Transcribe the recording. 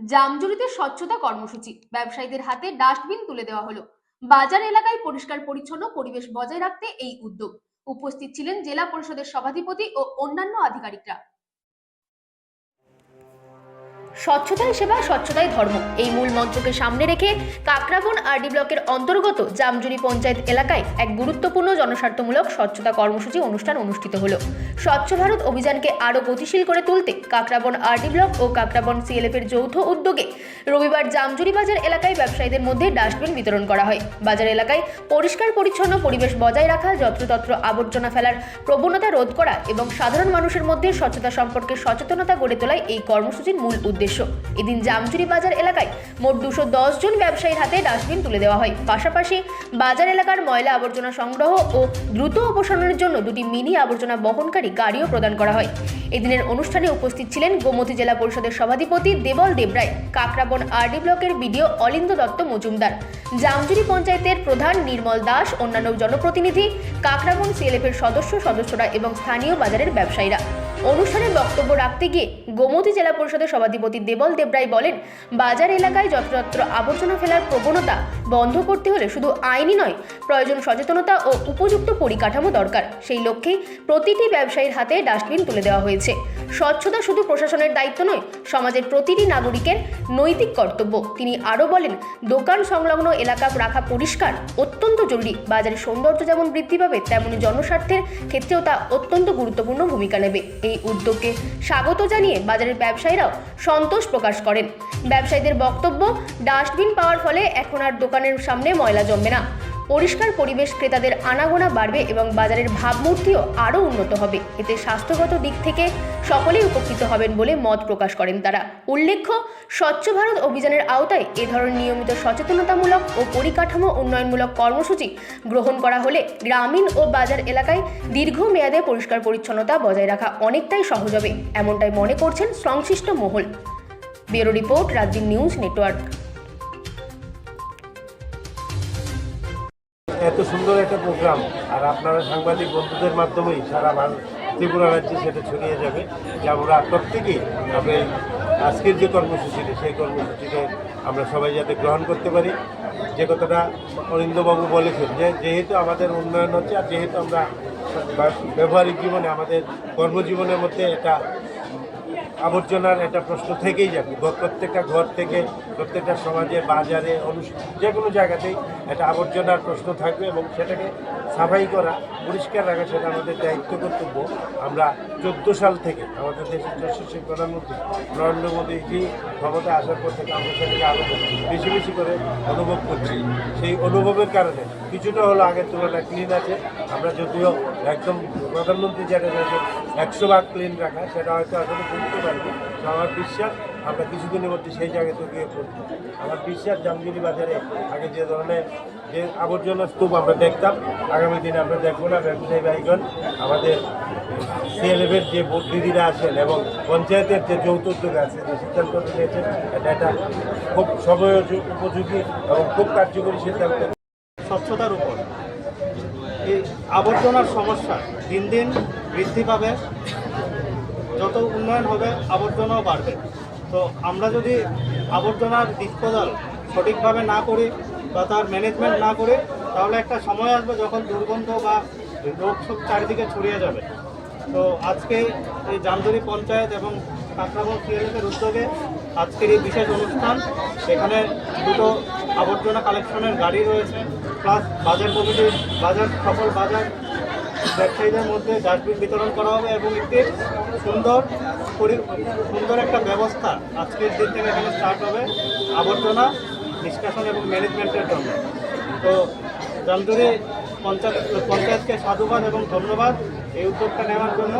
জামজুরিতে স্বচ্ছতা কর্মসূচি, ব্যবসায়ীদের হাতে ডাস্টবিন তুলে দেওয়া হলো। বাজার এলাকায় পরিষ্কার পরিচ্ছন্ন পরিবেশ বজায় রাখতে এই উদ্যোগ। উপস্থিত ছিলেন জেলা পরিষদের সভাধিপতি ও অন্যান্য আধিকারিকরা। স্বচ্ছতাই সেবা, স্বচ্ছতাই ধর্ম, এই মূল মন্ত্রকে সামনে রেখে কাকরাবন আরডি ব্লকের অন্তর্গত জামজুরি পঞ্চায়েত এলাকায় এক গুরুত্বপূর্ণ জনস্বার্থমূলক স্বচ্ছতা কর্মসূচি অনুষ্ঠান অনুষ্ঠিত হলো। স্বচ্ছ ভারত অভিযানকে আরও গতিশীল করে তুলতে কাকরাবন আরডি ব্লক ও কাকরাবন সিএলএফ এর যৌথ উদ্যোগে রবিবার জামজুরি বাজার এলাকায় ব্যবসায়ীদের মধ্যে ডাস্টবিন বিতরণ করা হয়। বাজার এলাকায় পরিষ্কার পরিচ্ছন্ন পরিবেশ বজায় রাখা, যত্রতত্র আবর্জনা ফেলার প্রবণতা রোধ করা এবং সাধারণ মানুষের মধ্যে স্বচ্ছতা সম্পর্কে সচেতনতা গড়ে তোলাই এই কর্মসূচির মূল উদ্দেশ্য। এদিন জামজুরি বাজার এলাকায় মোট 210 জন ব্যবসায়ীর হাতে ডাস্টবিন তুলে দেওয়া হয়। পাশাপাশি বাজার এলাকার ময়লা আবর্জনা সংগ্রহ ও দ্রুত অপসারণের জন্য দুটি মিনি আবর্জনা বহনকারী গাড়িও প্রদান করা হয়। এদিনের অনুষ্ঠানে উপস্থিত ছিলেন গোমতী জেলা পরিষদের সভাধিপতি দেবল দেবরায়, কাকরাবন আরডি ব্লকের বিডিও অলিন্দ দত্ত মজুমদার, জামজুরি পঞ্চায়েতের প্রধান নির্মল দাস, অন্যান্য জনপ্রতিনিধি, কাকরাবন সিএলএফ এর সদস্যরা এবং স্থানীয় বাজারের ব্যবসায়ীরা। অনুষ্ঠানে বক্তব্য রাখতে গিয়ে গোমতী জেলা পরিষদের সভাধিপতি দেবল দেবরায় বলেন, বাজার এলাকায় যত্রতত্র আবর্জনা ফেলার প্রবণতা বন্ধ করতে হলে শুধু আইনি নয়, প্রয়োজন সচেতনতা ও উপযুক্ত পরিকাঠামো দরকার। সেই লক্ষ্যেই প্রতিটি ব্যবসায়ীর হাতে ডাস্টবিন তুলে দেওয়া হয়েছে। স্বচ্ছতা শুধু প্রশাসনের দায়িত্ব নয়, সমাজের প্রতিটি নাগরিকের নৈতিক কর্তব্য। তিনি আরও বলেন, দোকান সংলগ্ন এলাকা রাখা পরিষ্কার অত্যন্ত জরুরি। বাজারের সৌন্দর্য যেমন বৃদ্ধি পাবে, তেমনি জনস্বার্থের ক্ষেত্রেও তা অত্যন্ত গুরুত্বপূর্ণ ভূমিকা নেবে। এই উদ্যোগকে স্বাগত জানিয়ে বাজারের ব্যবসায়ীরাও সন্তোষ প্রকাশ করেন। ব্যবসায়ীদের বক্তব্য, ডাস্টবিন পাওয়ার ফলে এখন আর দোকানের সামনে ময়লা জমবে না, পরিষ্কার পরিবেশ, ক্রেতাদের আনাগোনা বাড়বে এবং বাজারের ভাবমূর্তিও আরও উন্নত হবে। এতে স্বাস্থ্যগত দিক থেকে সকলেই উপকৃত হবেন বলে মত প্রকাশ করেন তারা। উল্লেখ্য, স্বচ্ছ ভারত অভিযানের আওতায় এ ধরনের নিয়মিত সচেতনতামূলক ও পরিকাঠামো উন্নয়নমূলক কর্মসূচি গ্রহণ করা হলে গ্রামীণ ও বাজার এলাকায় দীর্ঘমেয়াদে পরিষ্কার পরিচ্ছন্নতা বজায় রাখা অনেকটাই সহজ হবে, এমনটাই মনে করছেন সংশ্লিষ্ট মহল। Bureau report, রাতদিন news network. এত সুন্দর একটা প্রোগ্রাম, আর আপনারা সাংবাদিক বন্ধুদের মাধ্যমেই সারা ত্রিপুরা রাজ্যে সেটা ছড়িয়ে যাবে, যে আমরা প্রত্যেকেই আমরা আজকের যে কর্মসূচিটি, সেই কর্মসূচিকে আমরা সবাই যাতে গ্রহণ করতে পারি। যে কথাটা অরিন্দবাবু বলেছেন, যে যেহেতু আমাদের উন্নয়ন হচ্ছে, আর যেহেতু আমরা ব্যবহারিক জীবনে, আমাদের কর্মজীবনের মধ্যে এটা আবর্জনার একটা প্রশ্ন থেকেই যাবে। প্রত্যেকটা ঘর থেকে, প্রত্যেকটা সমাজে, বাজারে, যে কোনো জায়গাতেই একটা আবর্জনার প্রশ্ন থাকবে এবং সেটাকে সাফাই করা, পরিষ্কার রাখা, সেটা আমাদের দায়িত্ব, কর্তব্য। আমরা 14 সাল থেকে আমাদের দেশের যশস্বী প্রধানমন্ত্রী নরেন্দ্র মোদীজি ক্ষমতায় আসার পর থেকে আমরা সেটাকে আরও বেশি বেশি করে অনুভব করছি। সেই অনুভবের কারণে কিছুটা হলো আগের তুলনায় ক্লিন আছে। আমরা যদিও একদম প্রধানমন্ত্রী যেটা 100% ক্লিন রাখা, সেটা হয়তো এখনো করতে পারিনি। আমার বিশ্বাস আমরা কিছুদিনের মধ্যে সেই জায়গাতে গিয়ে পড়বো। আমার বিশ্বাস জামজুরি বাজারে আগে যে ধরনের যে আবর্জনা স্তূপ আমরা দেখতাম, আগামী দিনে আমরা দেখবো না। ব্যবসায়ী ভাইগণ, আমাদের সিএলএফের যে দিদিরা আছেন এবং পঞ্চায়েতের যে যৌথ উদ্যোগ আছে, যে সিদ্ধান্ত নিয়েছেন, এটা খুব সময় উপযোগী এবং খুব কার্যকরী সিদ্ধান্ত। স্বচ্ছতার উপর এই আবর্জনার সমস্যা দিন দিন বৃদ্ধি পাবে, যত উন্নয়ন হবে আবর্জনাও বাড়বে। তো আমরা যদি আবর্জনার ডিসপোজাল সঠিকভাবে না করি বা তার ম্যানেজমেন্ট না করি, তাহলে একটা সময় আসবে যখন দুর্গন্ধ বা রোগ সব চারিদিকে ছড়িয়ে যাবে। তো আজকে এই জামজুরি পঞ্চায়েত এবং কাকরাবন সিএলএফের উদ্যোগে আজকের এই বিশেষ অনুষ্ঠান, এখানে দুটো আবর্জনা কালেকশনের গাড়ি রয়েছে, প্লাস বাজার কমিটির সকল বাজার ব্যবসায়ীদের মধ্যে ডাস্টবিন বিতরণ করা হবে এবং একটি সুন্দর একটা ব্যবস্থা আজকের দিন থেকে এখানে স্টার্ট হবে আবর্জনা নিষ্কাশন এবং ম্যানেজমেন্টের জন্য। তো জামজুরি পঞ্চায়েতকে সাধুবাদ এবং ধন্যবাদ এই উদ্যোগটা নেওয়ার জন্য।